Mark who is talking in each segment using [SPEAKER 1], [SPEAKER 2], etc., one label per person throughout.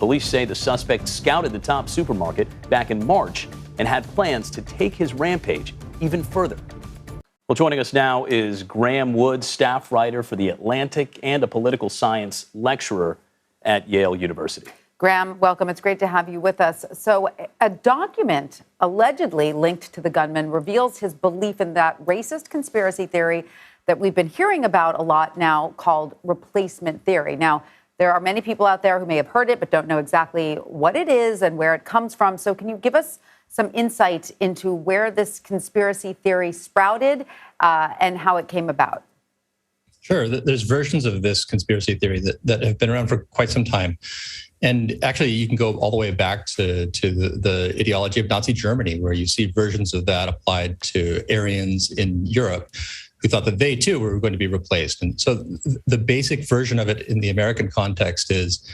[SPEAKER 1] Police say the suspect scouted the Top supermarket back in March and had plans to take his rampage even further. Well, joining us now is Graham Wood, staff writer for The Atlantic and a political science lecturer at Yale University.
[SPEAKER 2] Graham, welcome. It's great to have you with us. So a document allegedly linked to the gunman reveals his belief in that racist conspiracy theory that we've been hearing about a lot now called replacement theory. Now, there are many people out there who may have heard it but don't know exactly what it is and where it comes from. So can you give us some insight into where this conspiracy theory sprouted and how it came about?
[SPEAKER 3] Sure. There's versions of this conspiracy theory that have been around for quite some time. And actually, you can go all the way back to the ideology of Nazi Germany, where you see versions of that applied to Aryans in Europe who thought that they, too, were going to be replaced. And so the basic version of it in the American context is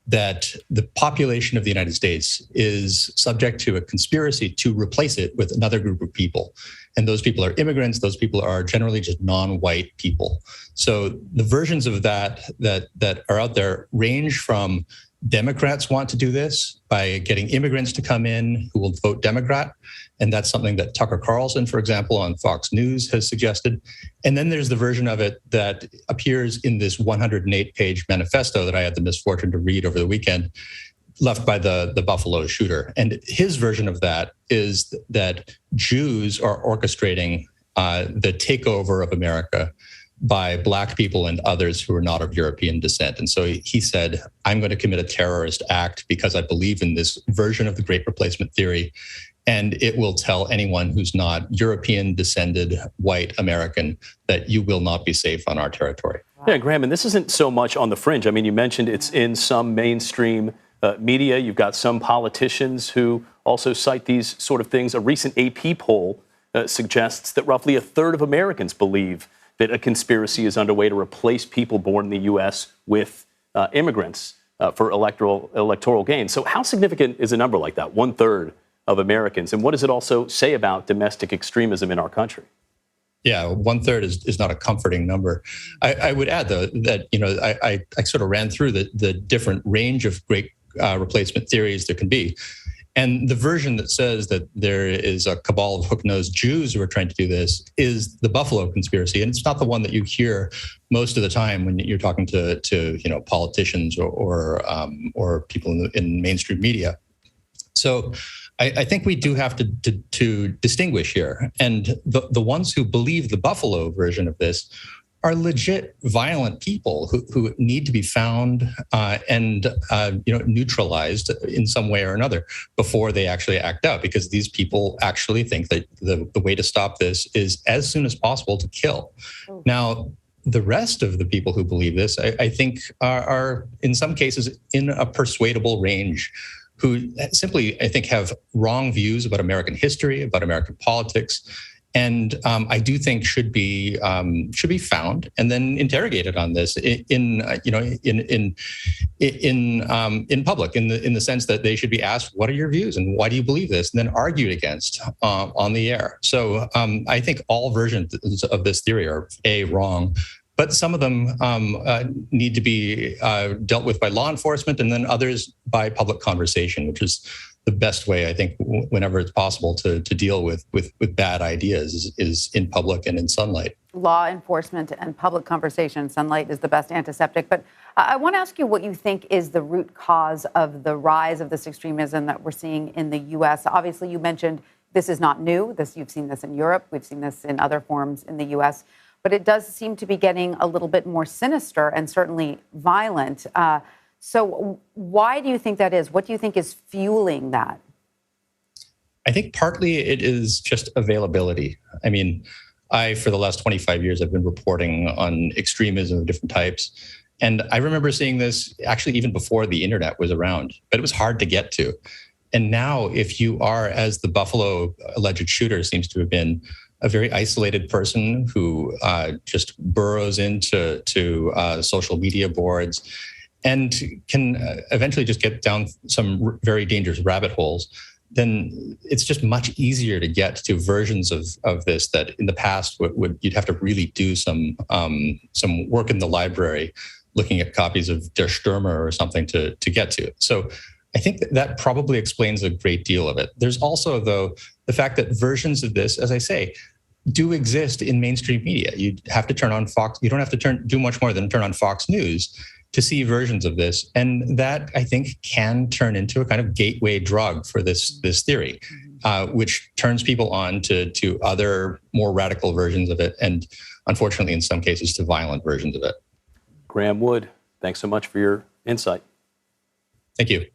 [SPEAKER 3] that the population of the United States is subject to a conspiracy to replace it with another group of people. And those people are immigrants. Those people are generally just non-white people. So the versions of that are out there range from Democrats want to do this by getting immigrants to come in who will vote Democrat. And that's something that Tucker Carlson, for example, on Fox News has suggested. And then there's the version of it that appears in this 108-page manifesto that I had the misfortune to read over the weekend, left by the Buffalo shooter. And his version of that is that Jews are orchestrating the takeover of America by Black people and others who are not of European descent. And so he said, I'm going to commit a terrorist act because I believe in this version of the Great Replacement theory. And it will tell anyone who's not European descended white American that you will not be safe on our territory.
[SPEAKER 1] Yeah, Graham, and this isn't so much on the fringe. I mean, you mentioned it's in some mainstream media. You've got some politicians who also cite these sort of things. A recent AP poll suggests that roughly a third of Americans believe that a conspiracy is underway to replace people born in the U.S. with immigrants for electoral gain. So how significant is a number like that, 1/3 of Americans? And what does it also say about domestic extremism in our country?
[SPEAKER 3] Yeah, 1/3 is not a comforting number. I would add, though, that I sort of ran through the different range of great replacement theories there can be. And the version that says that there is a cabal of hook-nosed Jews who are trying to do this is the Buffalo conspiracy. And it's not the one that you hear most of the time when you're talking to politicians or people in mainstream media. So I think we do have to distinguish here. And the ones who believe the Buffalo version of this are legit violent people who need to be found and neutralized in some way or another before they actually act out, because these people actually think that the way to stop this is as soon as possible to kill. Now, the rest of the people who believe this, I think, are in some cases in a persuadable range, who simply, I think, have wrong views about American history, about American politics, and I do think should be found and then interrogated on this in public, in the sense that they should be asked, what are your views and why do you believe this, and then argued against on the air. So I think all versions of this theory are wrong, but some of them need to be dealt with by law enforcement, and then others by public conversation, which is the best way, I think, whenever it's possible to deal with bad ideas is in public and in sunlight.
[SPEAKER 2] Law enforcement and public conversation. Sunlight is the best antiseptic. But I want to ask you what you think is the root cause of the rise of this extremism that we're seeing in the U.S. Obviously, you mentioned this is not new. You've seen this in Europe. We've seen this in other forms in the U.S. But it does seem to be getting a little bit more sinister and certainly violent. So why do you think that is? What do you think is fueling that?
[SPEAKER 3] I think partly it is just availability. I mean, for the last 25 years, I've been reporting on extremism of different types. And I remember seeing this actually even before the internet was around, but it was hard to get to. And now, if you are, as the Buffalo alleged shooter seems to have been, a very isolated person who just burrows into social media boards and can eventually just get down some very dangerous rabbit holes, then it's just much easier to get to versions of this that in the past you'd have to really do some work in the library looking at copies of Der Stürmer or something to get to. So I think that probably explains a great deal of it. There's also, though, the fact that versions of this, as I say, do exist in mainstream media. You have to turn on Fox. You don't have to do much more than turn on Fox News to see versions of this. And that, I think, can turn into a kind of gateway drug for this theory, which turns people on to other more radical versions of it. And unfortunately, in some cases, to violent versions of it.
[SPEAKER 1] Graham Wood, thanks so much for your insight.
[SPEAKER 3] Thank you.